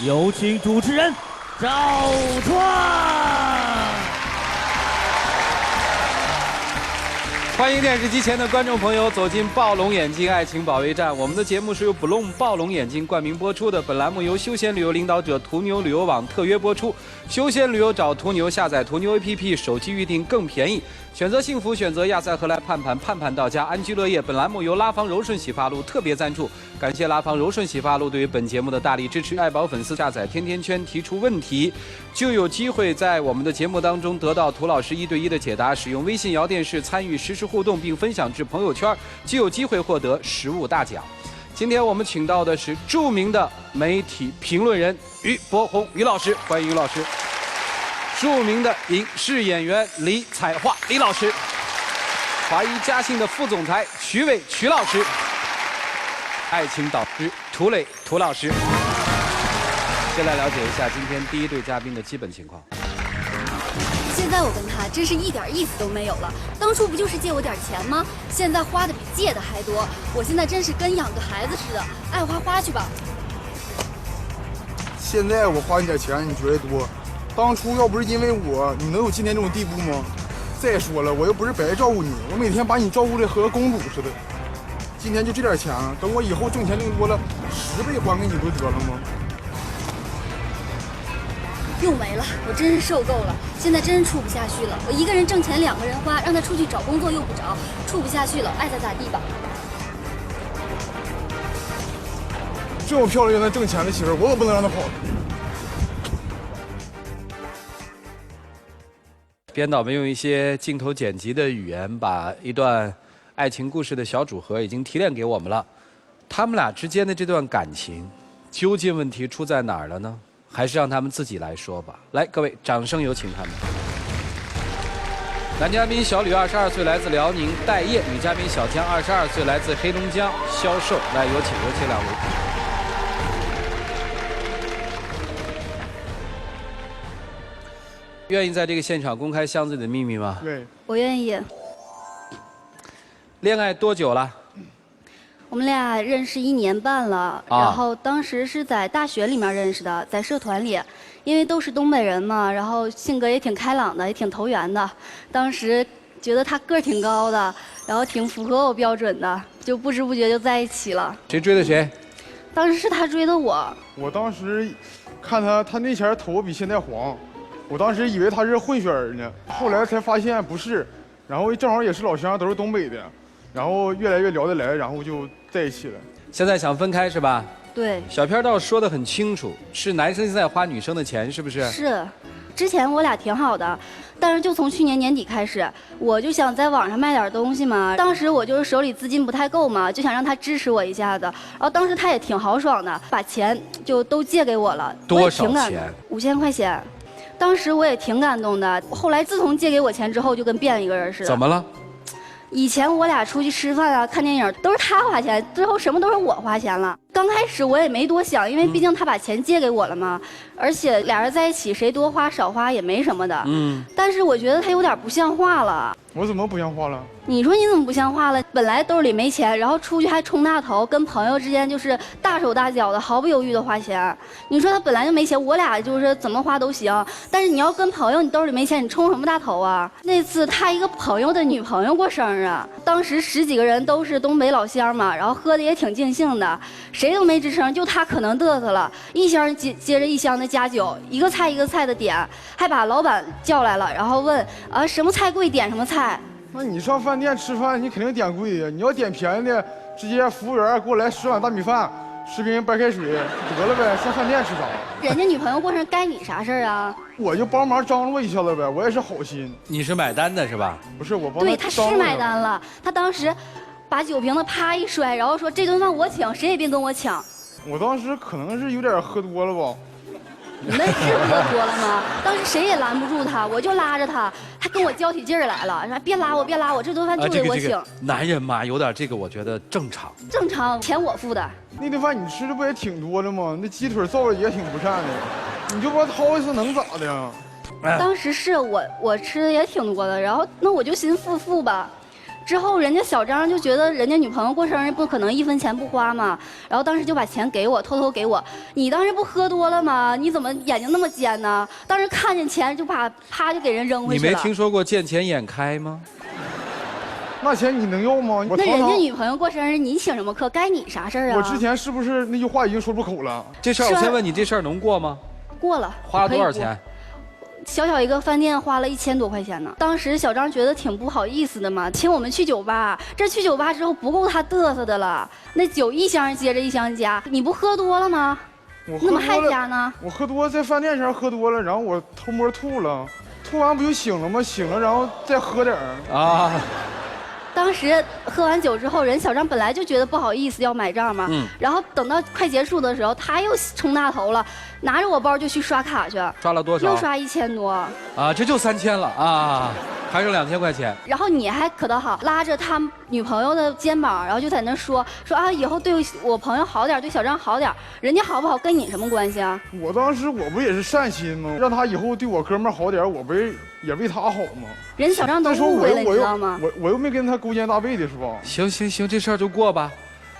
有请主持人赵川。欢迎电视机前的观众朋友走进暴龙眼睛爱情保卫战。我们的节目是由暴龙眼睛冠名播出的，本栏目由休闲旅游领导者途牛旅游网特约播出。休闲旅游找途牛，下载途牛 APP， 手机预订更便宜。选择幸福，选择亚塞荷兰盼盼，盼盼到家，安居乐业。本栏目由拉芳柔顺洗发露特别赞助，感谢拉芳柔顺洗发露对于本节目的大力支持。爱宝粉丝下载天天圈提出问题，就有机会在我们的节目当中得到涂老师1对1的解答。使用微信摇电视参与实时互动并分享至朋友圈，就有机会获得实物大奖。今天我们请到的是著名的媒体评论人于博宏于老师，欢迎于老师。著名的影视演员李彩桦李老师，华谊嘉信的副总裁曲伟曲老师，爱情导师涂磊涂老师。先来了解一下今天第一对嘉宾的基本情况。现在我跟他真是一点意思都没有了。当初不就是借我点钱吗？现在花的比借的还多。我现在真是跟养个孩子似的，爱花花去吧。现在我花你点钱，你觉得多？当初要不是因为我，你能有今天这种地步吗？再说了，我又不是白照顾你，我每天把你照顾的和公主似的。今天就这点钱，等我以后挣钱挣多了，10倍还给你不就得了吗？又没了，我真是受够了，现在真是处不下去了。我一个人挣钱2个人花，让他出去找工作又不找，处不下去了，爱咋咋地吧。这么漂亮又能挣钱的媳妇，我可不能让她跑。编导们用一些镜头剪辑的语言，把一段爱情故事的小组合已经提炼给我们了。他们俩之间的这段感情，究竟问题出在哪儿了呢？还是让他们自己来说吧。来，各位，掌声有请他们。男嘉宾小吕22岁，来自辽宁待业；女嘉宾小江22岁，来自黑龙江销售。来，有请两位。愿意在这个现场公开箱子里的秘密吗？对，我愿意。恋爱多久了？我们俩认识1年半了，然后当时是在大学里面认识的，在社团里，因为都是东北人嘛，然后性格也挺开朗的，也挺投缘的。当时觉得他个儿挺高的，然后挺符合我标准的，就不知不觉就在一起了。谁追的谁？当时是他追的我。我当时看他那前头发比现在黄，我当时以为他是混血儿呢，后来才发现不是，然后正好也是老乡，都是东北的，然后越来越聊得来，然后就在一起了。现在想分开是吧？对。小片倒说得很清楚，是男生在花女生的钱，是不是？是。之前我俩挺好的，但是就从去年年底开始，我就想在网上卖点东西嘛。当时我就是手里资金不太够嘛，就想让他支持我一下子。然后当时他也挺豪爽的，把钱就都借给我了。多少钱？5000块钱。当时我也挺感动的。后来自从借给我钱之后，就跟变了一个人似的。怎么了？以前我俩出去吃饭啊、看电影都是他花钱，最后什么都是我花钱了。刚开始我也没多想，因为毕竟他把钱借给我了嘛，而且俩人在一起谁多花少花也没什么的。但是我觉得他有点不像话了。我怎么不像话了？你说你怎么不像话了？本来兜里没钱，然后出去还冲大头，跟朋友之间就是大手大脚的，毫不犹豫的花钱。你说他本来就没钱，我俩就是怎么花都行。但是你要跟朋友，你兜里没钱，你冲什么大头啊？那次他一个朋友的女朋友过生日，当时10几个人都是东北老乡嘛，然后喝的也挺尽兴的，谁都没吱声，就他可能嘚瑟了，一箱接着一箱的加酒，一个菜一个菜的点，还把老板叫来了，然后问什么菜贵点什么菜。那你上饭店吃饭，你肯定点贵的。你要点便宜的，直接服务员给我来10碗大米饭，10瓶白开水，得了呗，上饭店吃啥？人家女朋友过生日该你啥事儿啊？我就帮忙张罗一下子呗，我也是好心。你是买单的是吧？不是我帮他。对，他是买单了。他当时把酒瓶子啪一摔，然后说这顿饭我请，谁也别跟我抢。我当时可能是有点喝多了吧。你们是喝多了吗？当时谁也拦不住他，我就拉着他，他跟我较起劲儿来了，说别拉我，别拉我，这顿饭就得我请。男人嘛，有点这个，我觉得正常。正常，钱我付的。那顿饭你吃的不也挺多的吗？那鸡腿造的也挺不善的，你就把它掏一次能咋的呀？当时是我吃的也挺多的，然后那我就寻付吧。之后人家小张就觉得人家女朋友过生日不可能1分钱不花嘛，然后当时就把钱给我，偷偷给我。你当时不喝多了吗？你怎么眼睛那么尖呢？当时看见钱就啪就给人扔回去了。你没听说过见钱眼开吗？那钱你能要吗？那人家女朋友过生日，你请什么客？该你啥事儿啊？我之前是不是那句话已经说出口了？这事儿我先问你，这事儿能过吗？过了。花了多少钱？小小一个饭店花了1000多块钱呢。当时小张觉得挺不好意思的嘛，请我们去酒吧。这去酒吧之后不够他嘚瑟的了，那酒一箱接着一箱加。你不喝多了吗？我那么还加呢？我喝多在饭店前喝多了，然后我偷摸吐了，吐完不就醒了吗？醒了然后再喝点儿啊。当时喝完酒之后，人小张本来就觉得不好意思要买账嘛，然后等到快结束的时候，他又冲大头了，拿着我包就去刷卡去，刷了多少？又刷1000多。啊，这就3000了啊，还剩2000块钱。然后你还可倒好，拉着他女朋友的肩膀，然后就在那说啊，以后对我朋友好点，对小张好点，人家好不好跟你什么关系啊？我当时我不也是善心吗？让他以后对我哥们好点，我不也为他好吗？人小张都误会了，你知道吗？我又没跟他勾肩搭背的是吧？行，这事儿就过吧。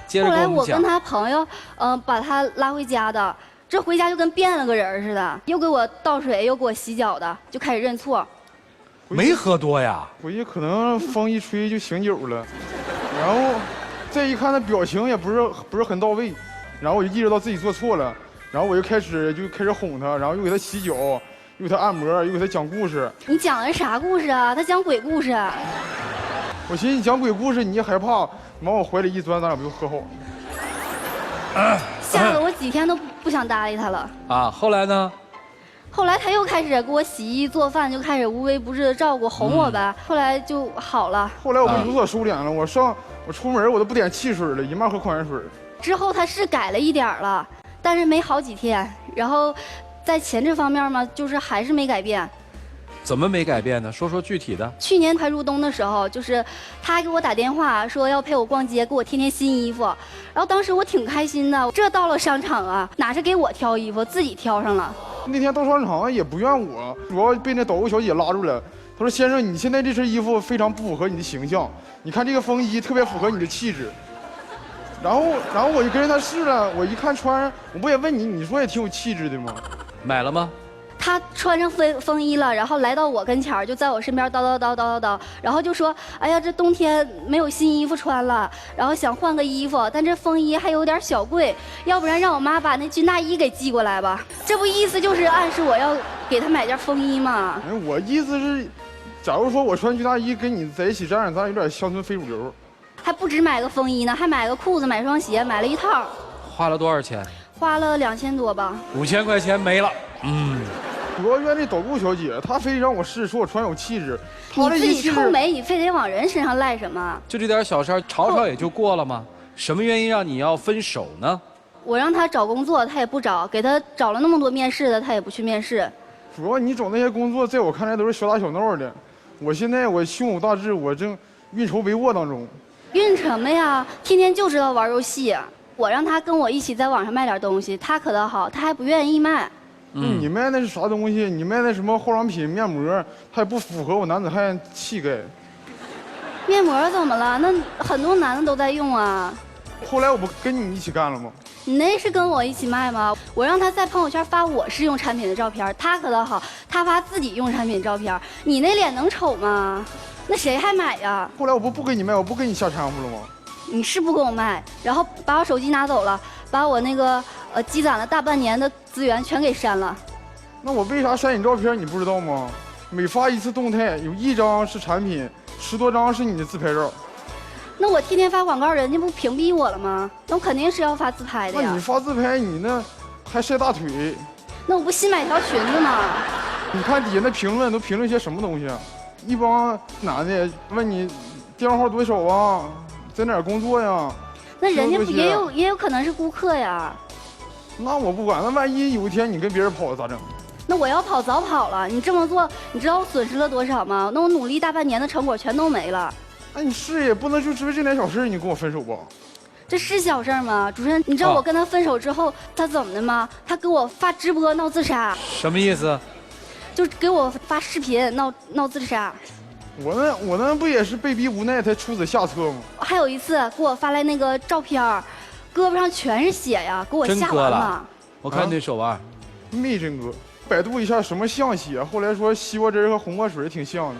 接着后来我跟我们讲。跟他朋友，把他拉回家的，这回家就跟变了个人似的，又给我倒水，又给我洗脚的，就开始认错。没喝多呀？回去可能风一吹就醒酒了，然后再一看他表情也不是很到位，然后我就意识到自己做错了，然后我就开始哄他，然后又给他洗脚，又给他按摩，又给他讲故事。你讲的啥故事啊？他讲鬼故事。我寻思你讲鬼故事你也害怕，往我怀里一钻，咱俩不就和好了？吓得我几天都不想搭理他了。啊，后来呢？后来他又开始给我洗衣做饭，就开始无微不至的照顾哄我呗。后来就好了。后来我就有所收敛了，我出门我都不点汽水了，一面喝矿泉水。之后他是改了一点了，但是没好几天。然后在钱这方面嘛，就是还是没改变。怎么没改变呢？说说具体的。去年快入冬的时候，就是他给我打电话说要陪我逛街，给我添新衣服。然后当时我挺开心的，这到了商场啊，哪是给我挑衣服，自己挑上了。那天到商场也不怨我，主要被那导购小姐拉住了。她说：“先生，你现在这身衣服非常不符合你的形象，你看这个风衣特别符合你的气质。”然后我就跟着她试了，我一看穿上，我不也问你，你说也挺有气质的吗？买了吗？他穿上风衣了，然后来到我跟前儿，就在我身边叨，然后就说：“哎呀，这冬天没有新衣服穿了，然后想换个衣服，但这风衣还有点小贵，要不然让我妈把那军大衣给寄过来吧。”这不意思就是暗示我要给他买件风衣吗？我意思是，假如说我穿军大衣跟你在一起站，咱俩有点乡村非主流。还不止买个风衣呢，还买个裤子，买双鞋，买了一套。花了多少钱？花了2000多吧。5000块钱没了。主要怨那导购小姐，她非让我试，说我穿有气质。你自己臭美，你非得往人身上赖什么？就这点小事儿，吵也就过了吗？什么原因让你要分手呢？我让他找工作，他也不找；给他找了那么多面试的，他也不去面试。主要你找那些工作，在我看来都是小打小闹的。我现在我胸有大志，我正运筹帷幄当中。运什么呀？天天就知道玩游戏。我让他跟我一起在网上卖点东西，他可倒好，他还不愿意卖。你卖那是啥东西？你卖那什么化妆品、面膜，它也不符合我男子汉气概。面膜怎么了？那很多男的都在用啊。后来我不跟你一起干了吗？你那是跟我一起卖吗？我让他在朋友圈发我试用产品的照片，他可倒好，他发自己用产品照片。你那脸能丑吗？那谁还买呀？后来我不给你卖，我不跟你下掺和了吗？你是不给我卖，然后把我手机拿走了，把我那个积攒了大半年的资源全给删了。那我为啥删你照片？你不知道吗？每发一次动态，有1张是产品，10多张是你的自拍照。那我天天发广告，人家不屏蔽我了吗？那我肯定是要发自拍的呀。那你发自拍，你那还晒大腿？那我不新买条裙子吗？你看底下那评论都评论些什么东西啊？一帮男的问你电话号多少啊，在哪儿工作呀？那人家也有可能是顾客呀。那我不管，那万一有一天你跟别人跑了咋整？那我要跑早跑了。你这么做，你知道我损失了多少吗？那我努力大半年的成果全都没了。那你是也不能就因为这点小事你跟我分手吧？这是小事吗？主持人，你知道我跟他分手之后他怎么的吗？他给我发直播闹自杀。什么意思？就给我发视频闹自杀。我那不也是被逼无奈才出此下策吗？还有一次给我发来那个照片儿，胳膊上全是血呀，给我真吓完割了。我看那手腕。没真割，百度一下什么像血，后来说西瓜汁和红墨水挺像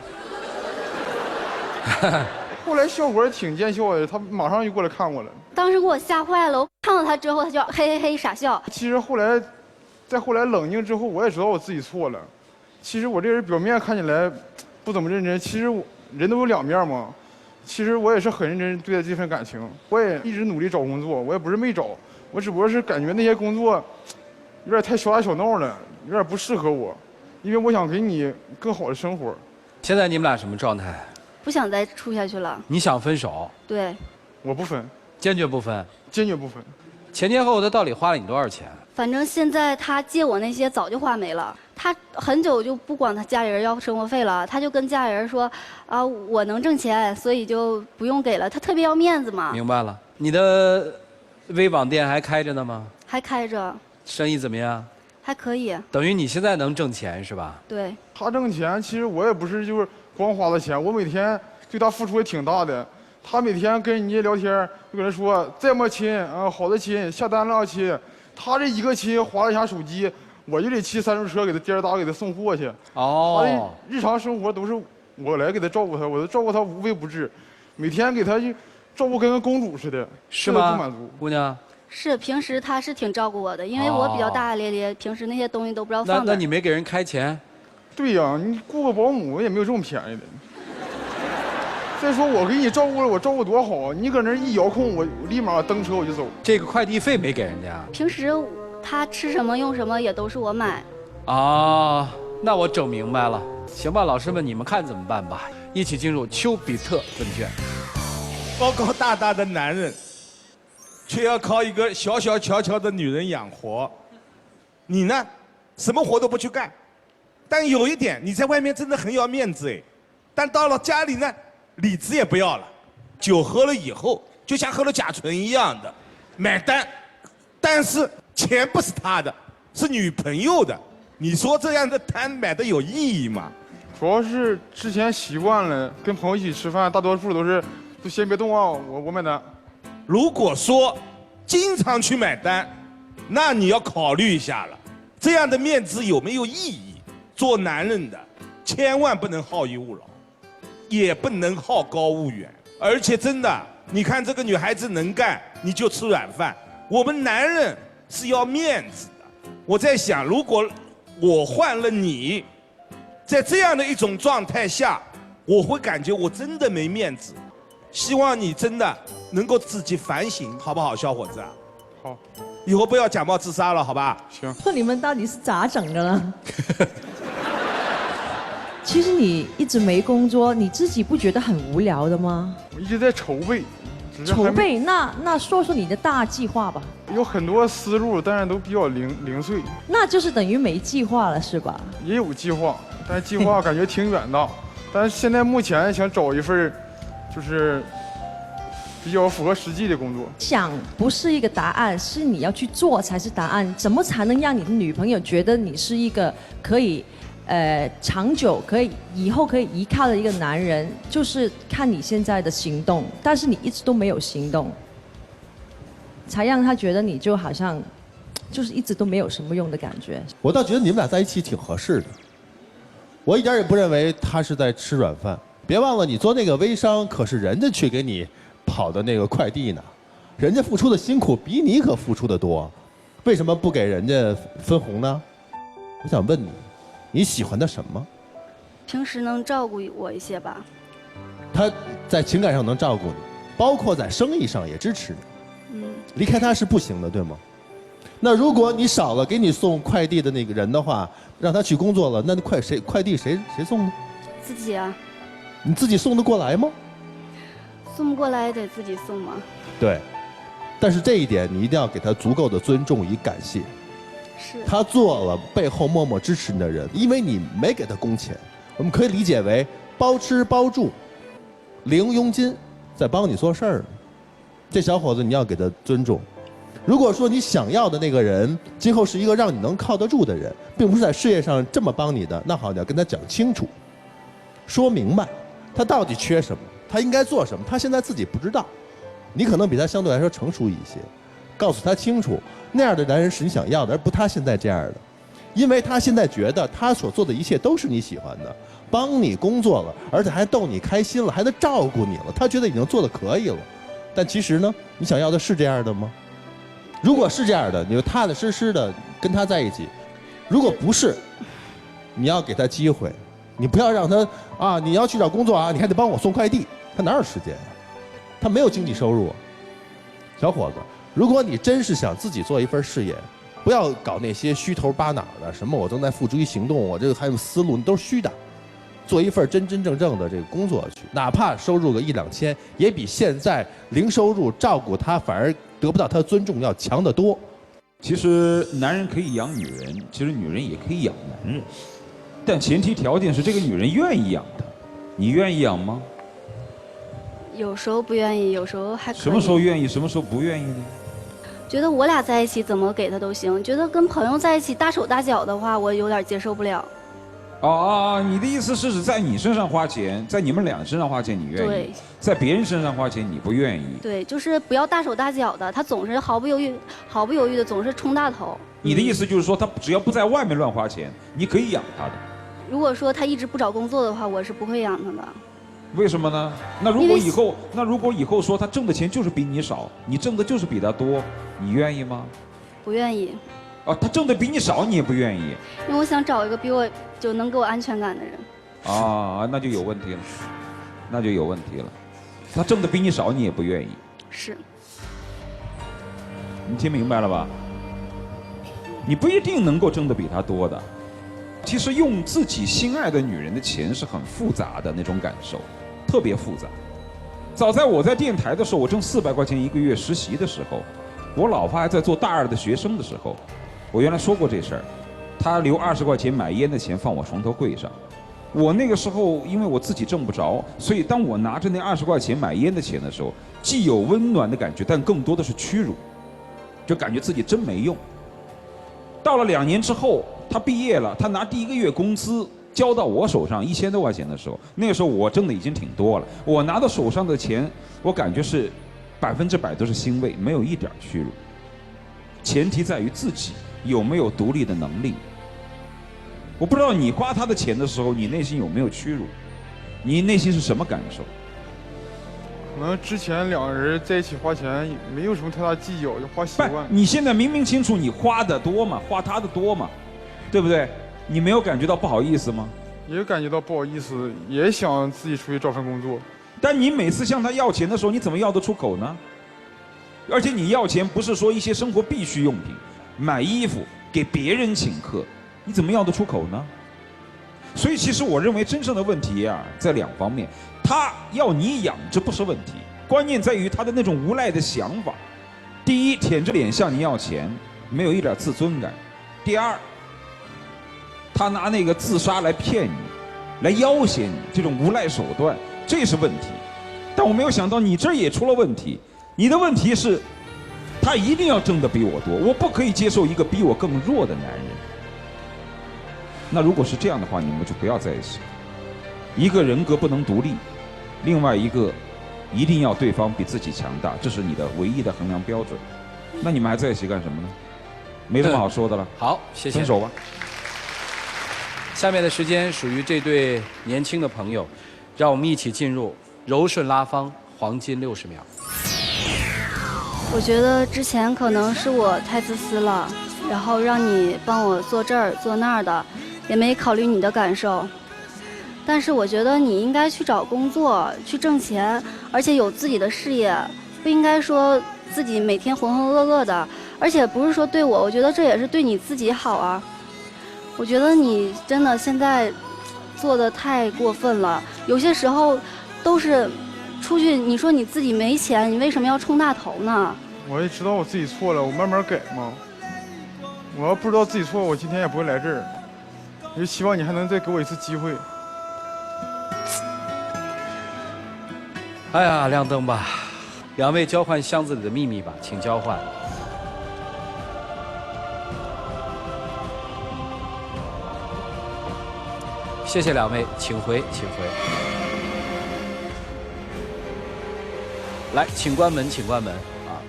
的。后来效果挺见效的，他马上就过来看我了。当时给我吓坏了，我看到他之后，他就嘿嘿嘿傻笑。其实后来冷静之后，我也知道我自己错了。其实我这人表面看起来不怎么认真，其实人都有两面嘛。其实我也是很认真对待这份感情，我也一直努力找工作，我也不是没找，我只不过是感觉那些工作有点太小打小闹了，有点不适合我，因为我想给你更好的生活。现在你们俩什么状态？不想再处下去了。你想分手？对，我不分，坚决不分。坚决不分。前前后后他到底花了你多少钱？反正现在他借我那些早就花没了，他很久就不管他家里人要生活费了，他就跟家里人说，啊，我能挣钱，所以就不用给了。他特别要面子嘛。明白了。你的微网店还开着呢吗？还开着。生意怎么样？还可以。等于你现在能挣钱是吧？对。他挣钱，其实我也不是就是光花的钱，我每天对他付出也挺大的。他每天跟人家聊天，就跟人说这么亲啊，好的亲，下单了亲。他这一个亲划了一下手机，我就得骑三轮车给他颠儿打给他送货去。哦。他的日常生活都是我来给他照顾他，我都照顾他无微不至，每天给他就照顾跟个公主似的，是吗？不满足。姑娘。是，平时他是挺照顾我的，因为我比较大大咧咧，平时那些东西都不知道放哪。那你没给人开钱？对呀，你雇个保姆也没有这么便宜的。再说我给你照顾了，我照顾多好啊！你搁那一遥控，我立马蹬车我就走。这个快递费没给人家？平时他吃什么用什么也都是我买。啊，那我整明白了。行吧，老师们，你们看怎么办吧？一起进入丘比特问卷。高高大大的男人，却要靠一个小小巧巧的女人养活。你呢，什么活都不去干，但有一点，你在外面真的很要面子哎，但到了家里呢，理智也不要了。酒喝了以后，就像喝了甲醇一样的，买单，但是钱不是他的，是女朋友的。你说这样的单买的有意义吗？主要是之前习惯了，跟朋友一起吃饭，大多数都是就先别动啊，我买单。如果说经常去买单，那你要考虑一下了，这样的面子有没有意义？做男人的千万不能好逸恶劳，也不能好高骛远。而且真的，你看这个女孩子能干，你就吃软饭。我们男人是要面子的。我在想，如果我换了你，在这样的一种状态下，我会感觉我真的没面子。希望你真的能够自己反省，好不好，小伙子啊？好，以后不要假冒自杀了，好吧？行。说你们到底是咋整的呢？其实你一直没工作，你自己不觉得很无聊的吗？我一直在筹备。筹备？那说说你的大计划吧。有很多思路，但是都比较零碎。那就是等于没计划了，是吧？也有计划，但是计划感觉挺远大。但是现在目前想找一份，就是比较符合实际的工作。想不是一个答案，是你要去做才是答案。怎么才能让你的女朋友觉得你是一个可以，长久以后可以依靠的一个男人？就是看你现在的行动，但是你一直都没有行动，才让他觉得你就好像，就是一直都没有什么用的感觉。我倒觉得你们俩在一起挺合适的，我一点也不认为他是在吃软饭。别忘了，你做那个微商，可是人家去给你跑的那个快递呢，人家付出的辛苦比你可付出的多，为什么不给人家分红呢？我想问你，你喜欢他什么？平时能照顾我一些吧。他在情感上能照顾你，包括在生意上也支持你。离开他是不行的，对吗？那如果你少了给你送快递的那个人的话，让他去工作了，那快递谁送呢？自己啊。你自己送得过来吗？送不过来得自己送吗？对，但是这一点你一定要给他足够的尊重与感谢。是。他做了背后默默支持你的人，因为你没给他工钱，我们可以理解为包吃包住，零佣金，在帮你做事儿。这小伙子你要给他尊重。如果说你想要的那个人今后是一个让你能靠得住的人，并不是在事业上这么帮你的，那好，你要跟他讲清楚，说明白。他到底缺什么，他应该做什么，他现在自己不知道。你可能比他相对来说成熟一些，告诉他清楚，那样的男人是你想要的，而不他现在这样的。因为他现在觉得他所做的一切都是你喜欢的，帮你工作了，而且还逗你开心了，还能照顾你了，他觉得已经做得可以了。但其实呢，你想要的是这样的吗？如果是这样的，你就踏踏实实的跟他在一起；如果不是，你要给他机会，你不要让他啊，你要去找工作啊，你还得帮我送快递，他哪有时间呀？他没有经济收入啊。小伙子，如果你真是想自己做一份事业，不要搞那些虚头巴脑的，什么我正在付诸于行动，我这个还有思路，你都是虚的。做一份真真正正的这个工作去，哪怕收入个1、2千，也比现在零收入照顾他反而得不到他的尊重要强得多。其实男人可以养女人，其实女人也可以养男人，但前提条件是这个女人愿意养他。你愿意养吗？有时候不愿意，有时候还可以。什么时候愿意，什么时候不愿意呢？觉得我俩在一起怎么给他都行，觉得跟朋友在一起大手大脚的话，我有点接受不了。你的意思是指在你身上花钱，在你们俩身上花钱你愿意，对，在别人身上花钱你不愿意。对，就是不要大手大脚的，他总是毫不犹豫的总是冲大头。你的意思就是说，他只要不在外面乱花钱，你可以养他的。如果说他一直不找工作的话，我是不会养他的。为什么呢？那如果以后说他挣的钱就是比你少，你挣的就是比他多，你愿意吗？不愿意。他挣的比你少，你也不愿意。因为我想找一个比我就能给我安全感的人。那就有问题了，那就有问题了。他挣的比你少，你也不愿意。是。你听明白了吧？你不一定能够挣得比他多的。其实用自己心爱的女人的钱是很复杂的那种感受，特别复杂。早在我在电台的时候，我挣400块钱1个月实习的时候，我老婆还在做大2的学生的时候，我原来说过这事儿。她留20块钱买烟的钱放我床头柜上。我那个时候因为我自己挣不着，所以当我拿着那20块钱买烟的钱的时候，既有温暖的感觉，但更多的是屈辱，就感觉自己真没用。到了2年之后，他毕业了，他拿第1个月工资交到我手上1000多块钱的时候，那个时候我挣的已经挺多了。我拿到手上的钱，我感觉是100%都是欣慰，没有一点屈辱。前提在于自己有没有独立的能力。我不知道你花他的钱的时候，你内心有没有屈辱？你内心是什么感受？可能之前2个人在一起花钱没有什么太大计较，就花习惯。你现在明明清楚你花的多嘛，花他的多嘛，对不对？你没有感觉到不好意思吗？也感觉到不好意思，也想自己出去找份工作。但你每次向他要钱的时候，你怎么要得出口呢？而且你要钱不是说一些生活必需用品，买衣服给别人请客，你怎么要得出口呢？所以其实我认为真正的问题在2方面。他要你养，这不是问题，关键在于他的那种无赖的想法。第一，舔着脸向你要钱，没有一点自尊感；第二，他拿那个自杀来骗你，来要挟你，这种无赖手段，这是问题。但我没有想到你这儿也出了问题。你的问题是，他一定要挣得比我多，我不可以接受一个比我更弱的男人。那如果是这样的话，你们就不要在一起。一个人格不能独立，另外一个一定要对方比自己强大，这是你的唯一的衡量标准。那你们还在一起干什么呢？没什么好说的了。好，谢谢。分手吧。下面的时间属于这对年轻的朋友，让我们一起进入柔顺拉芳黄金60秒。我觉得之前可能是我太自私了，然后让你帮我做这儿做那儿的，也没考虑你的感受。但是我觉得你应该去找工作，去挣钱，而且有自己的事业，不应该说自己每天浑浑噩噩的。而且不是说对我觉得这也是对你自己好啊。我觉得你真的现在做的太过分了，有些时候都是出去，你说你自己没钱，你为什么要冲大头呢？我也知道我自己错了，我慢慢改嘛。我要不知道自己错，我今天也不会来这儿。我就希望你还能再给我一次机会。哎呀，亮灯吧，2位交换箱子里的秘密吧，请交换。谢谢2位，请回，请回。来，请关门，请关门啊！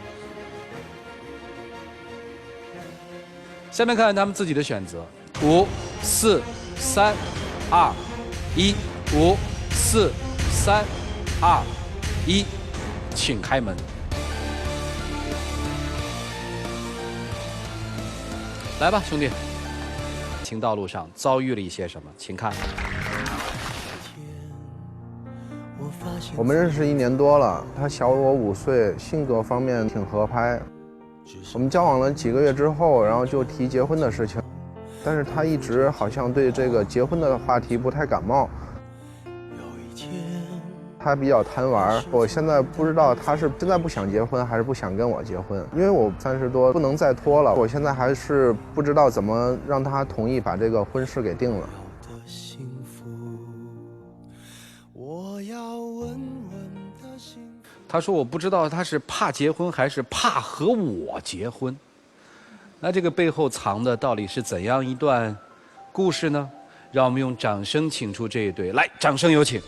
下面看看他们自己的选择：5、4、3、2、1。5、4、3、2、1，请开门。来吧，兄弟，情道路上遭遇了一些什么？请看。我们认识1年多了，他小我5岁，性格方面挺合拍。我们交往了几个月之后，然后就提结婚的事情，但是他一直好像对这个结婚的话题不太感冒。他比较贪玩，我现在不知道他是真的不想结婚，还是不想跟我结婚。因为我30多，不能再拖了。我现在还是不知道怎么让他同意把这个婚事给定了。他说：“我不知道他是怕结婚，还是怕和我结婚。那这个背后藏的到底是怎样一段故事呢？让我们用掌声请出这一对，来，掌声有请。”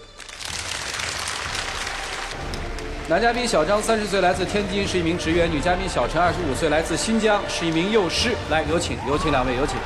男嘉宾小张30岁，来自天津，是一名职员；女嘉宾小陈25岁，来自新疆，是一名幼师。来，有请，有请两位，有请。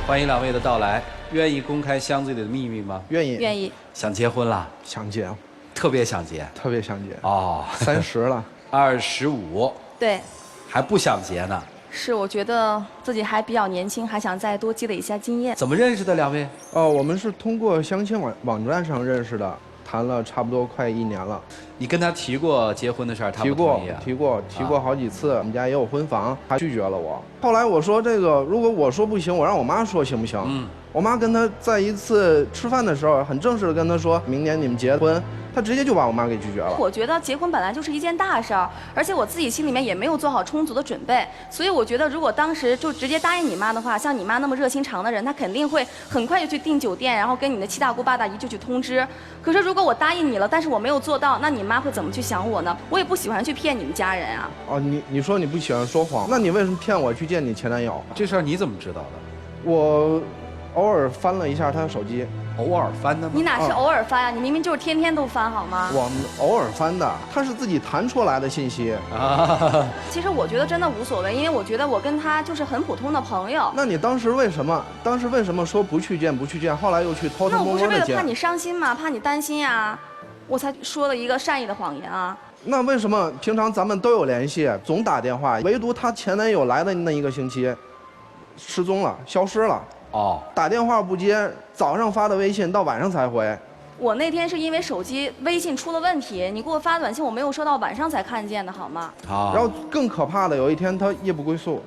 欢迎两位的到来。愿意公开箱子里的秘密吗？愿意。愿意。想结婚了？想结。特别想结。特别想结。哦，30了。25。对。还不想结呢。是，我觉得自己还比较年轻，还想再多积累一下经验。怎么认识的两位？我们是通过相亲网站上认识的，谈了差不多快1年了。你跟他提过结婚的事儿，他不同意啊？提过好几次，我们家也有婚房，他拒绝了我。后来我说这个，如果我说不行，我让我妈说行不行？我妈跟他在一次吃饭的时候，很正式的跟他说，明年你们结婚。他直接就把我妈给拒绝了。我觉得结婚本来就是一件大事儿，而且我自己心里面也没有做好充足的准备，所以我觉得如果当时就直接答应你妈的话，像你妈那么热心肠的人，她肯定会很快就去订酒店，然后跟你的七大姑八大姨就去通知。可是如果我答应你了，但是我没有做到，那你妈会怎么去想我呢？我也不喜欢去骗你们家人啊。你说你不喜欢说谎，那你为什么骗我去见你前男友？这事儿你怎么知道的？我偶尔翻了一下他的手机。偶尔翻的吗？你哪是偶尔翻啊？你明明就是天天都翻，好吗？我们偶尔翻的，他是自己弹出来的信息啊。其实我觉得真的无所谓，因为我觉得我跟他就是很普通的朋友。那你当时为什么说不去见，后来又去偷偷摸摸的见？那我不是为了怕你伤心吗？怕你担心呀，我才说了一个善意的谎言啊。那为什么平常咱们都有联系，总打电话，唯独她前男友来的那1个星期，失踪了，消失了？打电话不接，早上发的微信到晚上才回。我那天是因为手机微信出了问题，你给我发短信我没有收到，晚上才看见的好吗？然后更可怕的，有一天他夜不归宿。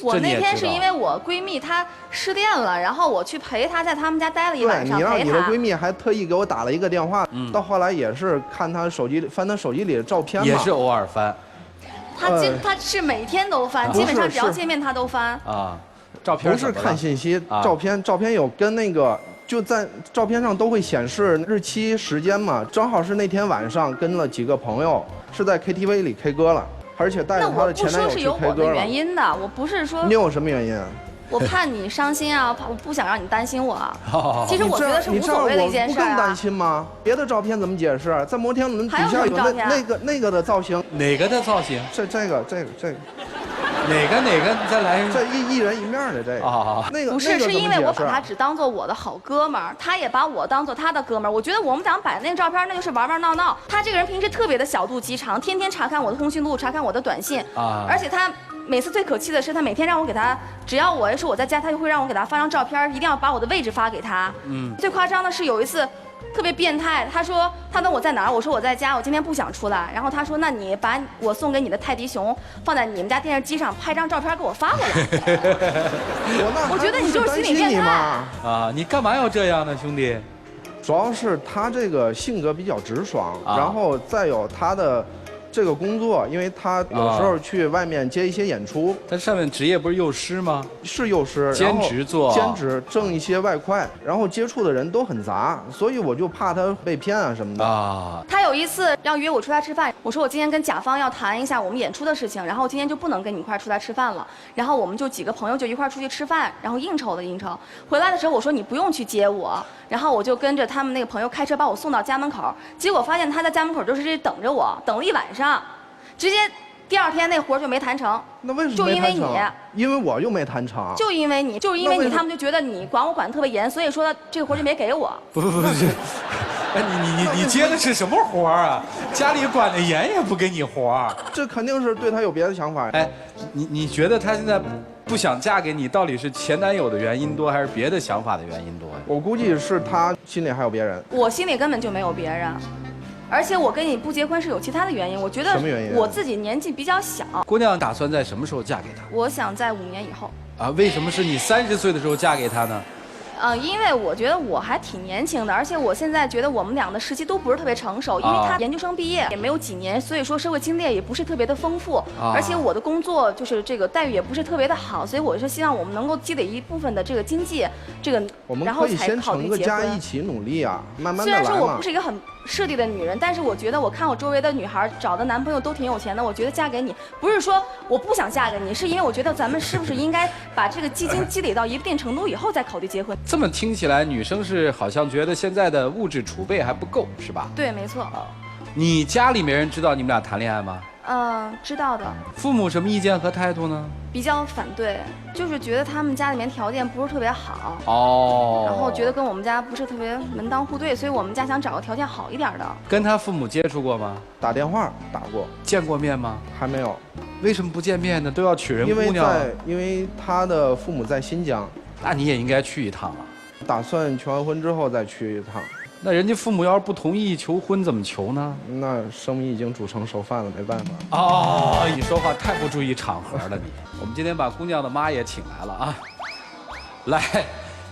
我那天是因为我闺蜜她失恋了，然后我去陪她，在他们家待了一晚上。对，你让你的闺蜜还特意给我打了一个电话，到后来也是看她手机翻她手机里的照片嘛。也是偶尔翻。她是每天都翻，基本上只要见面她都翻。啊。照片不是看信息，照片有跟那个就在照片上都会显示日期时间嘛，正好是那天晚上跟了几个朋友是在 KTV 里 K 歌了，而且带着他的前男友去 K 歌了。那我不说是有我的原因的，我不是说。你有什么原因？我怕你伤心啊，我不想让你担心我啊。其实我觉得是无所谓的一件事啊。你不更担心吗？别的照片怎么解释？在摩天轮底下有那个的造型。哪个的造型？这个。哪个？再来一个。这一人一面的这个。那个不是，是因为我把他只当做我的好哥们儿，他也把我当做他的哥们儿。我觉得我们俩摆那个照片，那就是玩玩闹闹。他这个人平时特别的小肚鸡肠，天天查看我的通讯录，查看我的短信。而且他每次最可气的是，他每天让我给他，只要我说我在家，他就会让我给他发张照片，一定要把我的位置发给他。最夸张的是有一次。特别变态，他说他问我在哪儿，我说我在家，我今天不想出来。然后他说，那你把我送给你的泰迪熊放在你们家电视机上，拍张照片给我发过来。我觉得你就是心理变态啊！你干嘛要这样呢，兄弟？主要是他这个性格比较直爽，然后再有他的这个工作，因为他有时候去外面接一些演出。他上面职业不是幼师吗？是幼师，兼职做，兼职挣一些外快，然后接触的人都很杂，所以我就怕他被骗啊什么的啊。他有一次要约我出来吃饭，我说我今天跟甲方要谈一下我们演出的事情，然后今天就不能跟你一块出来吃饭了，然后我们就几个朋友就一块出去吃饭，然后应酬的应酬。回来的时候我说你不用去接我，然后我就跟着他们那个朋友开车把我送到家门口，结果发现他在家门口就是这等着我，等了一晚上，直接第二天那活就没谈成。那为什么就因为你，因为我又没谈成。就因为你，就是因为你，他们就觉得你管我管得特别严，所以说这个活就没给我。不，哎，你接的是什么活啊？家里管得严也不给你活。这肯定是对他有别的想法。哎，你觉得他现在不想嫁给你，到底是前男友的原因多，还是别的想法的原因多呀？我估计是他心里还有别人。我心里根本就没有别人。而且我跟你不结婚是有其他的原因，我觉得我自己年纪比较小。姑娘打算在什么时候嫁给他？我想在5年以后。啊，为什么是你30岁的时候嫁给他呢？因为我觉得我还挺年轻的，而且我现在觉得我们俩的时期都不是特别成熟，因为他研究生毕业也没有几年，所以说社会经验也不是特别的丰富，而且我的工作就是这个待遇也不是特别的好，所以我是希望我们能够积累一部分的这个经济，我们可以先成个家一起努力啊，慢慢的来嘛。虽然说我不是一个很势利的女人，但是我觉得我看我周围的女孩找的男朋友都挺有钱的，我觉得嫁给你不是说我不想嫁给你，是因为我觉得咱们是不是应该把这个基金积累到一定程度以后再考虑结婚。这么听起来，女生是好像觉得现在的物质储备还不够，是吧？对，没错。你家里面人知道你们俩谈恋爱吗？知道的。父母什么意见和态度呢？比较反对，就是觉得他们家里面条件不是特别好。然后觉得跟我们家不是特别门当户对，所以我们家想找个条件好一点的。跟他父母接触过吗？打电话打过。见过面吗？还没有。为什么不见面呢？都要娶人姑娘。因为他的父母在新疆。那你也应该去一趟啊。打算求完婚之后再去一趟。那人家父母要是不同意求婚，怎么求呢？那生米已经煮成熟饭了，没办法。你说话太不注意场合了你。我们今天把姑娘的妈也请来了啊，来，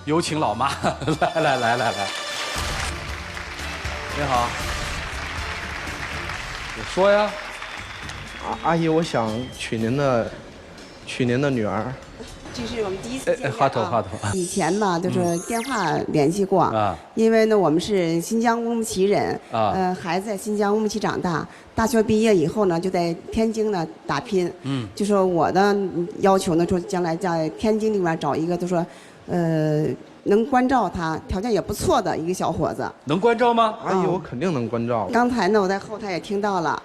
有请老妈，来。你好，你说呀。阿姨，我想娶您的女儿。这是我们第一次见面话头。以前吧，就是电话联系过因为呢，我们是新疆乌鲁木齐人孩子在新疆乌鲁木齐长大，大学毕业以后呢，就在天津呢打拼。就说我的要求呢，说将来在天津里面找一个，就说能关照他，条件也不错的一个小伙子。能关照吗？阿姨，我肯定能关照。刚才呢，我在后台也听到了，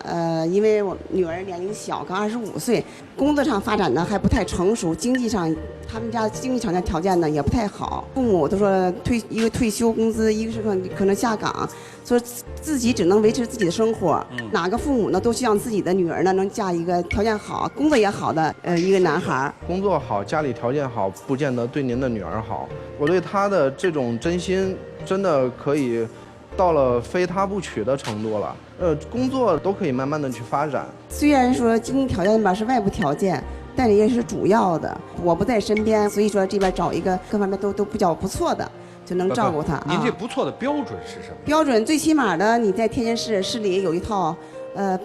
因为我女儿年龄小，刚25岁，工作上发展呢还不太成熟，经济上他们家经济条件呢也不太好，父母都说一个退休工资，一个是可能下岗，说自己只能维持自己的生活。哪个父母呢都希望自己的女儿呢能嫁一个条件好、工作也好的一个男孩。工作好，家里条件好，不见得对您的女儿好。我对他的这种真心，真的可以到了非他不娶的程度了。工作都可以慢慢的去发展。虽然说经济条件吧是外部条件，但也是主要的。我不在身边，所以说这边找一个各方面都比较不错的，就能照顾他。您这不错的标准是什么？标准最起码的，你在天津市里有一套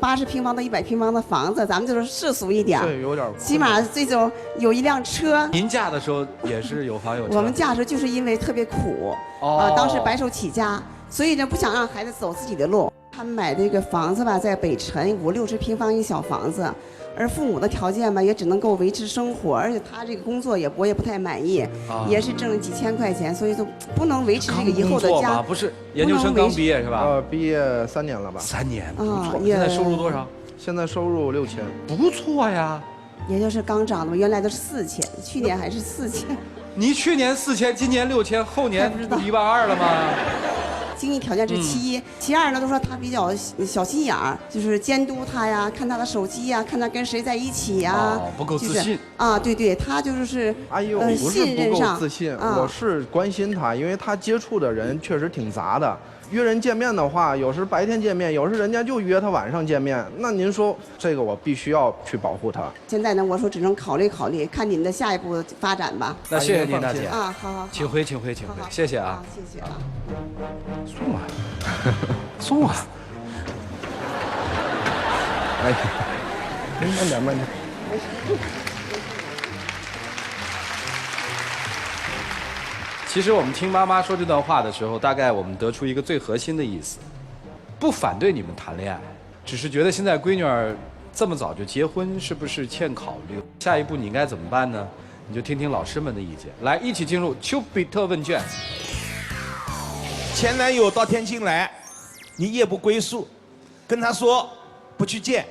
，80平方到100平方的房子，咱们就是世俗一点。对，有点。起码最终有一辆车。您嫁的时候也是有房有车？我们嫁的时候就是因为特别苦，当时白手起家，所以呢不想让孩子走自己的路。他们买这个房子吧，在北辰50-60平方一小房子，而父母的条件吧也只能够维持生活，而且他这个工作我也不太满意，也是挣了几千块钱，所以就不能维持这个以后的家。不是研究生刚毕业是吧？毕业3年了吧？3年，不错。现在收入多少？现在收入6000，不错呀。也就是刚涨的，原来都是4000，去年还是4000。你去年4000，今年6000，后年不12000了吗？经济条件是其一，其二呢，都说他比较小心眼儿，就是监督他呀，看他的手机呀，看他跟谁在一起呀，不够自信对，他就是阿姨，我不是不够自信，我是关心他，因为他接触的人确实挺杂的。约人见面的话，有时白天见面，有时人家就约他晚上见面。那您说这个我必须要去保护他。现在呢，我说只能考虑，看您的下一步发展吧。那谢谢您，大姐好，请回，谢谢啊，谢谢啊。送啊，哎，慢点，慢点。其实我们听妈妈说这段话的时候，大概我们得出一个最核心的意思：不反对你们谈恋爱，只是觉得现在闺女儿这么早就结婚，是不是欠考虑？下一步你应该怎么办呢？你就听听老师们的意见。来，一起进入丘比特问卷。前男友到天津来，你夜不归宿，跟他说不去见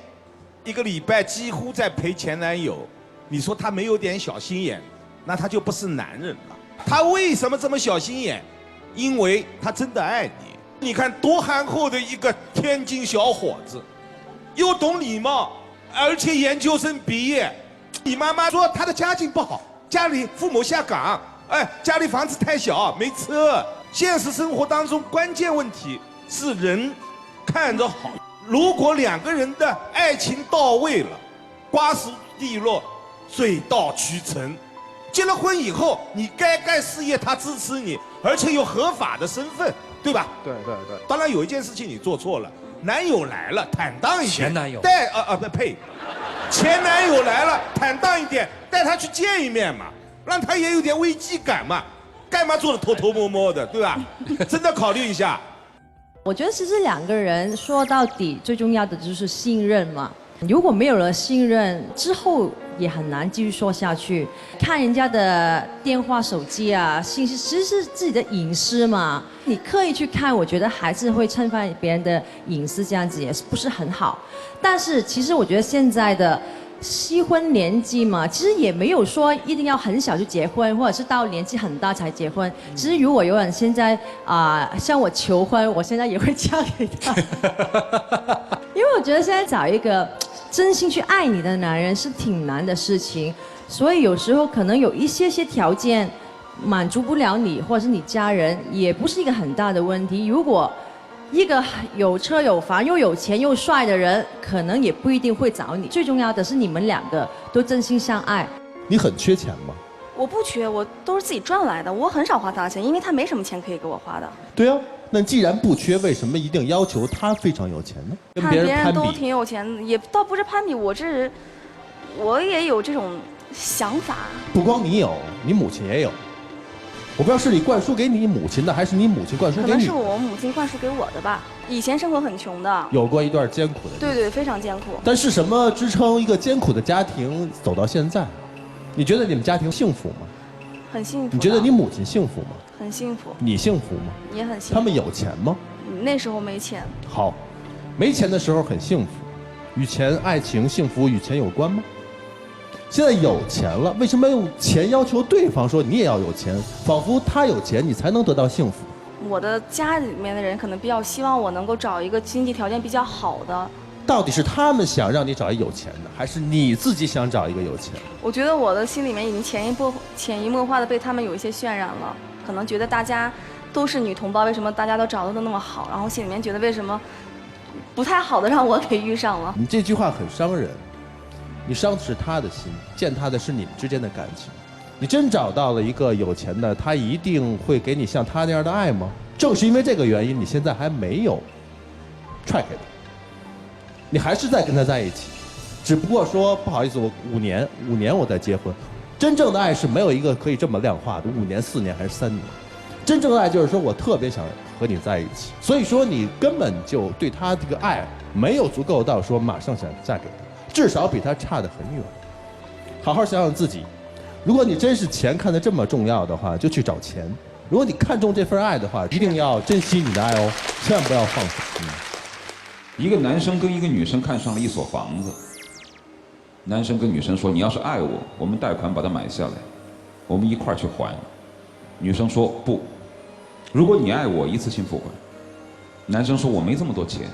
，1个礼拜几乎在陪前男友，你说他没有点小心眼，那他就不是男人了。他为什么这么小心眼？因为他真的爱你。你看多憨厚的一个天津小伙子，又懂礼貌，而且研究生毕业。你妈妈说他的家境不好，家里父母下岗，哎，家里房子太小，没车。现实生活当中关键问题是人看着好。如果2个人的爱情到位了，瓜熟蒂落，水到渠成。结了婚以后，你该干事业，他支持你，而且有合法的身份，对吧？对。当然有一件事情你做错了，男友来了，坦荡一点。前男友。前男友来了，坦荡一点，带他去见一面嘛，让他也有点危机感嘛。干嘛做的偷偷摸摸的，对吧？真的考虑一下。我觉得其实2个人说到底最重要的就是信任嘛。如果没有了信任，之后也很难继续说下去。看人家的电话、手机啊，信息其实是自己的隐私嘛。你刻意去看，我觉得还是会侵犯别人的隐私，这样子也是不是很好。但是其实我觉得现在的适婚年纪嘛，其实也没有说一定要很小就结婚，或者是到年纪很大才结婚。其实如果有人现在向我求婚，我现在也会嫁给他，因为我觉得现在找一个真心去爱你的男人是挺难的事情，所以有时候可能有一些条件满足不了你，或者是你家人，也不是一个很大的问题。如果一个有车有房又有钱又帅的人，可能也不一定会找你。最重要的是你们2个都真心相爱。你很缺钱吗？我不缺，我都是自己赚来的，我很少花他的钱，因为他没什么钱可以给我花的。对啊，那既然不缺，为什么一定要求他非常有钱呢？跟别人攀比都挺有钱，也倒不是攀比，我也有这种想法。不光你有，你母亲也有。我不知道是你灌输给你母亲的，还是你母亲灌输给你的？可能是我母亲灌输给我的吧。以前生活很穷的，有过一段艰苦的。对，非常艰苦。但是什么支撑一个艰苦的家庭走到现在？你觉得你们家庭幸福吗？很幸福。你觉得你母亲幸福吗？很幸福。你幸福吗？也很幸福。他们有钱吗？那时候没钱。好，没钱的时候很幸福，与钱、爱情、幸福与钱有关吗？现在有钱了，为什么用钱要求对方说你也要有钱？仿佛他有钱，你才能得到幸福。我的家里面的人可能比较希望我能够找一个经济条件比较好的。到底是他们想让你找一有钱的，还是你自己想找一个有钱？我觉得我的心里面已经潜移默化的被他们有一些渲染了，可能觉得大家都是女同胞，为什么大家都找的都那么好？然后心里面觉得为什么不太好的让我给遇上了？你这句话很伤人。你伤的是他的心，践踏的是你们之间的感情。你真找到了一个有钱的，他一定会给你像他那样的爱吗？正是因为这个原因，你现在还没有踹开他，你还是在跟他在一起，只不过说不好意思，我5年我再结婚。真正的爱是没有一个可以这么量化的，5年、4年还是3年。真正的爱就是说我特别想和你在一起，所以说你根本就对他这个爱没有足够到说马上想嫁给他。至少比他差得很远。好好想想自己，如果你真是钱看得这么重要的话，就去找钱；如果你看重这份爱的话，一定要珍惜你的爱哦，千万不要放手。一个男生跟一个女生看上了一所房子，男生跟女生说：“你要是爱我，我们贷款把它买下来，我们一块儿去还。”女生说：“不，如果你爱我，一次性付款。”男生说：“我没这么多钱。”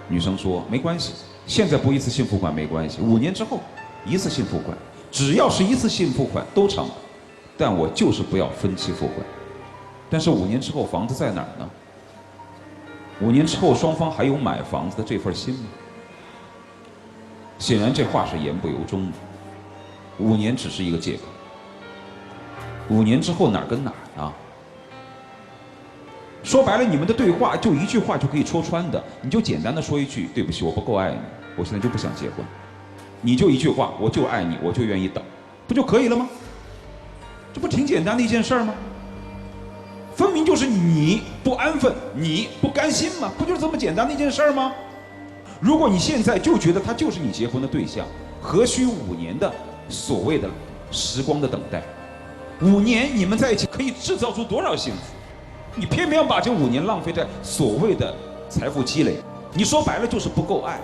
女生说：“没关系。”现在不一次性付款没关系，5年之后一次性付款，只要是一次性付款都成，但我就是不要分期付款。但是5年之后房子在哪儿呢？5年之后双方还有买房子的这份心吗？显然这话是言不由衷的。5年只是一个借口，5年之后哪儿跟哪儿呢？说白了，你们的对话就一句话就可以戳穿的，你就简单的说一句：“对不起，我不够爱你。”我现在就不想结婚，你就一句话，我就爱你，我就愿意等，不就可以了吗？这不挺简单的一件事儿吗？分明就是你不安分，你不甘心吗？不就是这么简单的一件事儿吗？如果你现在就觉得他就是你结婚的对象，何须5年的所谓的时光的等待？5年你们在一起可以制造出多少幸福？你偏偏要把这5年浪费在所谓的财富积累，你说白了就是不够爱，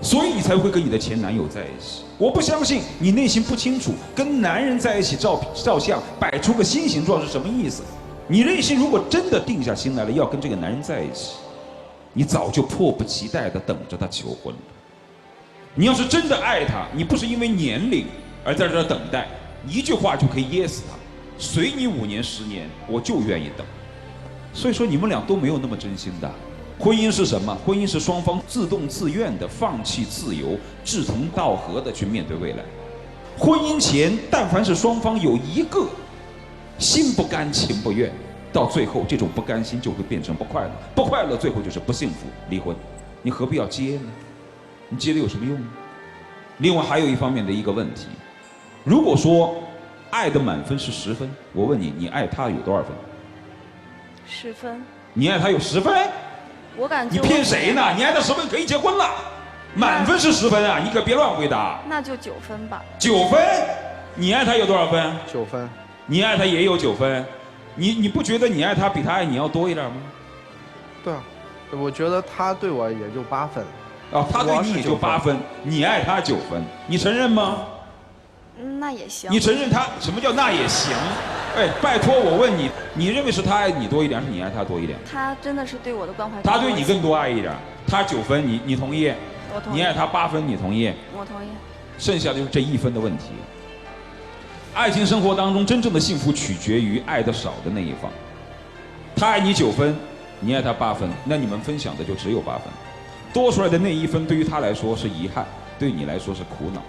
所以你才会跟你的前男友在一起。我不相信你内心不清楚，跟男人在一起照相摆出个心形状是什么意思。你内心如果真的定下心来了，要跟这个男人在一起，你早就迫不及待地等着他求婚了。你要是真的爱他，你不是因为年龄而在这等待，你一句话就可以噎死他，随你5年10年，我就愿意等。所以说你们俩都没有那么真心的。婚姻是什么？婚姻是双方自动自愿的放弃自由，志同道合的去面对未来。婚姻前，但凡是双方有一个心不甘情不愿，到最后这种不甘心就会变成不快乐，不快乐最后就是不幸福，离婚。你何必要接呢？你接的有什么用呢？另外还有一方面的一个问题，如果说爱的满分是10分，我问你，你爱他有多少分？10分。你爱他有10分？我感觉你骗谁呢？你爱他10分可以结婚了，满分是10分啊！你可别乱回答。那就9分吧。9分？你爱他有多少分？9分。你爱他也有9分，你不觉得你爱他比他爱你要多一点吗？对啊，我觉得他对我也就8分。啊，他对你也就8分，你爱他9分，你承认吗？那也行。你承认他什么叫那也行？哎，拜托我问你，你认为是他爱你多一点，还是你爱他多一点？他真的是对我的关怀。他对你更多爱一点，他9分，你同意？我同意。你爱他8分，你同意？我同意。剩下的就是这1分的问题。爱情生活当中真正的幸福取决于爱的少的那一方。他爱你9分，你爱他8分，那你们分享的就只有8分，多出来的那1分对于他来说是遗憾，对你来说是苦恼，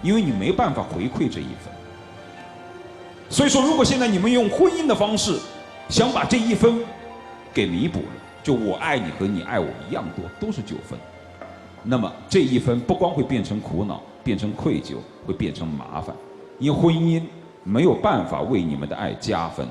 因为你没办法回馈这1分。所以说，如果现在你们用婚姻的方式想把这1分给弥补了，就我爱你和你爱我一样多，都是9分，那么这1分不光会变成苦恼，变成愧疚，会变成麻烦。因为婚姻没有办法为你们的爱加分，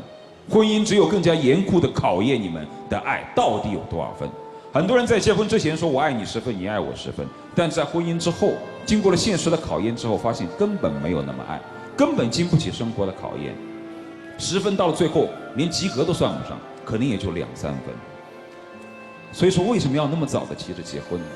婚姻只有更加严酷地考验你们的爱到底有多少分。很多人在结婚之前说我爱你10分，你爱我10分，但在婚姻之后，经过了现实的考验之后，发现根本没有那么爱，根本经不起生活的考验。10分到了最后，连及格都算不上，可能也就2、3分。所以说，为什么要那么早的急着结婚呢？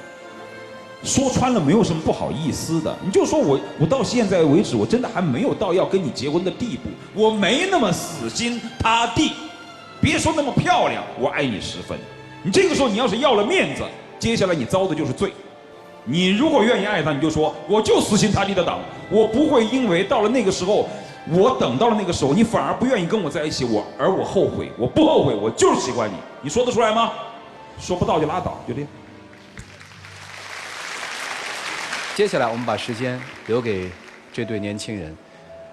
说穿了没有什么不好意思的，你就说我到现在为止，我真的还没有到要跟你结婚的地步，我没那么死心塌地，别说那么漂亮，我爱你10分。你这个时候你要是要了面子，接下来你遭的就是罪。你如果愿意爱他，你就说我就死心塌地的等，我不会因为到了那个时候，我等到了那个时候，你反而不愿意跟我在一起，而我后悔，我不后悔，我就是喜欢你，你说得出来吗？说不到就拉倒，就这样。接下来我们把时间留给这对年轻人，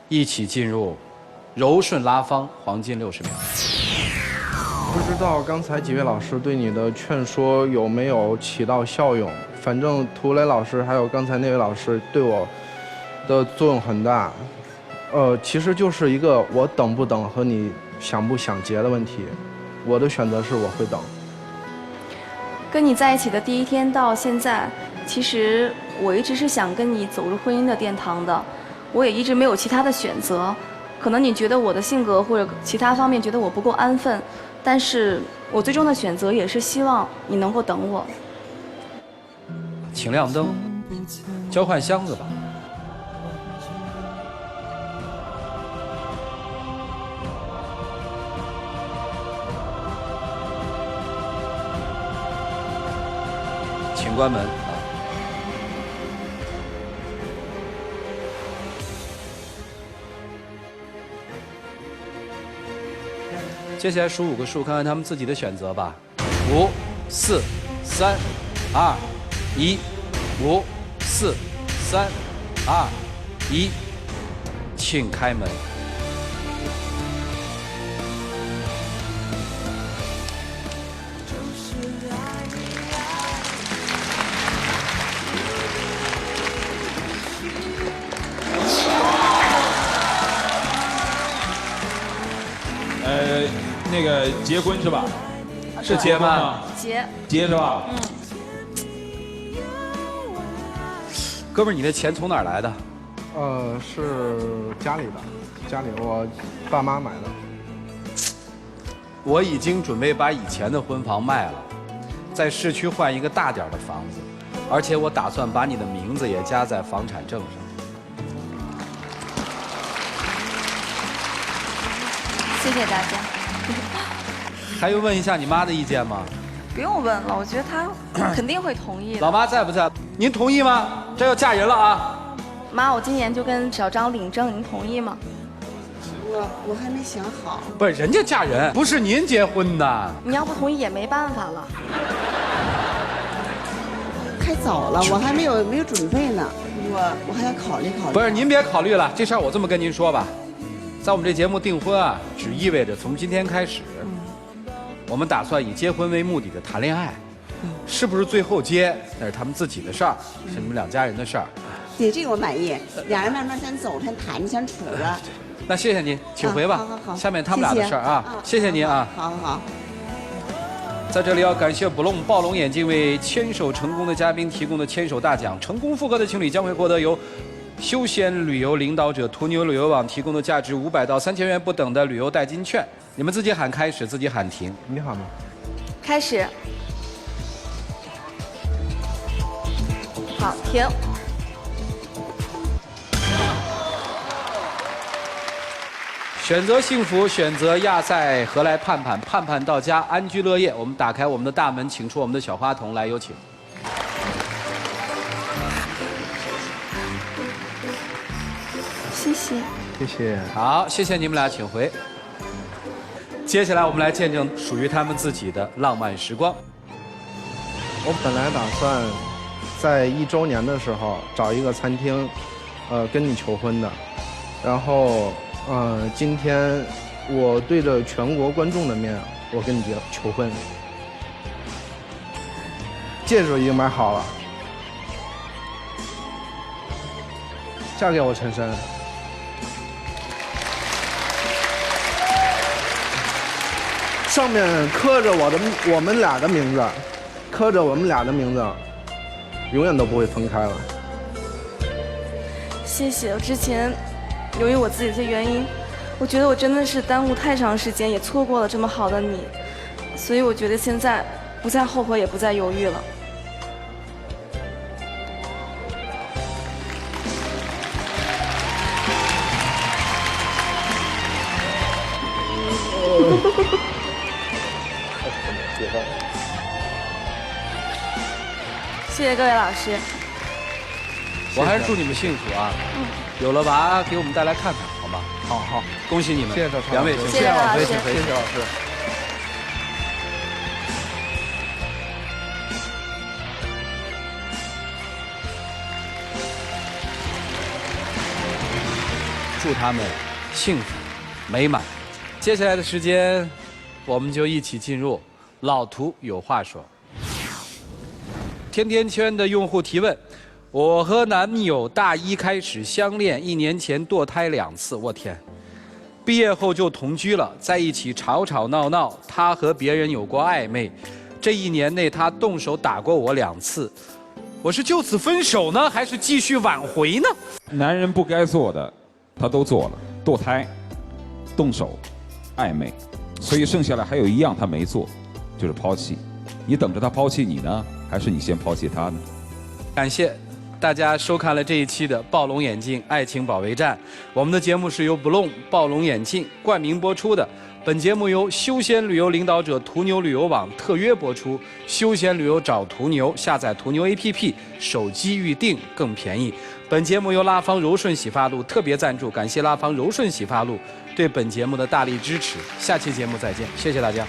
一起进入柔顺拉芳黄金60秒。不知道刚才几位老师对你的劝说有没有起到效用？反正涂磊老师还有刚才那位老师对我的作用很大。其实就是一个我等不等和你想不想结的问题。我的选择是我会等。跟你在一起的第1天到现在，其实我一直是想跟你走入婚姻的殿堂的，我也一直没有其他的选择。可能你觉得我的性格或者其他方面觉得我不够安分，但是我最终的选择也是希望你能够等我。请亮灯，交换箱子吧。请关门啊！接下来数5个数，看看他们自己的选择吧。5、4、3、2、1，5、4、3、2、1，请开门。那个结婚是吧？是结吗？结是吧？嗯。哥们儿，你的钱从哪儿来的？是家里的，家里我爸妈买的。我已经准备把以前的婚房卖了，在市区换一个大点的房子，而且我打算把你的名字也加在房产证上。谢谢大家。还用问一下你妈的意见吗？不用问了，我觉得她肯定会同意的。老妈在不在？您同意吗？这要嫁人了啊！妈，我今年就跟小张领证，您同意吗？我还没想好。不是，人家嫁人，不是您结婚的。你要不同意也没办法了。太早了，我还没有准备呢，我还要考虑考虑。不是，您别考虑了，这事儿我这么跟您说吧，在我们这节目订婚啊，只意味着从今天开始，我们打算以结婚为目的的谈恋爱。是不是最后结，那是他们自己的事儿，是你们两家人的事儿。对，这个我满意。俩人慢慢先走，先谈着，先处着。那谢谢您，请回吧。好，下面他们俩的事儿啊，谢谢您啊。好。在这里要感谢暴龙眼镜为牵手成功的嘉宾提供的牵手大奖，成功复合的情侣将会获得由休闲旅游领导者途牛旅游网提供的价值500到3000元不等的旅游代金券。你们自己喊开始，自己喊停。你喊吗？开始。好，停。选择幸福，选择亚赛，何来盼盼？盼盼到家，安居乐业。我们打开我们的大门，请出我们的小花童来，有请。谢谢。谢谢。好，谢谢你们俩，请回。接下来我们来见证属于他们自己的浪漫时光。我本来打算在1周年的时候找一个餐厅，跟你求婚的，然后。今天我对着全国观众的面，我跟你求婚，戒指已经买好了，嫁给我，陈深。上面刻着我们俩的名字，刻着我们俩的名字，永远都不会分开了。谢谢，我之前。由于我自己的原因，我觉得我真的是耽误太长时间，也错过了这么好的你，所以我觉得现在不再后悔，也不再犹豫了。谢谢各位老师。我还是祝你们幸福啊！有了娃给我们带来看看，好吗？好，恭喜你们！谢谢两位，谢谢老师，谢谢老师。祝他们幸福美满。接下来的时间，我们就一起进入老图有话说。甜甜圈的用户提问。我和男友大1开始相恋，1年前堕胎2次，我天！毕业后就同居了，在一起吵吵闹闹，他和别人有过暧昧，这1年内他动手打过我2次，我是就此分手呢，还是继续挽回呢？男人不该做的，他都做了，堕胎、动手、暧昧，所以剩下来还有一样他没做，就是抛弃。你等着他抛弃你呢，还是你先抛弃他呢？感谢大家收看了这一期的暴龙眼镜爱情保卫战。我们的节目是由 Bloom 暴龙眼镜冠名播出的。本节目由休闲旅游领导者途牛旅游网特约播出。休闲旅游找途牛，下载途牛 APP， 手机预订更便宜。本节目由拉芳柔顺洗发露特别赞助，感谢拉芳柔顺洗发露对本节目的大力支持。下期节目再见，谢谢大家。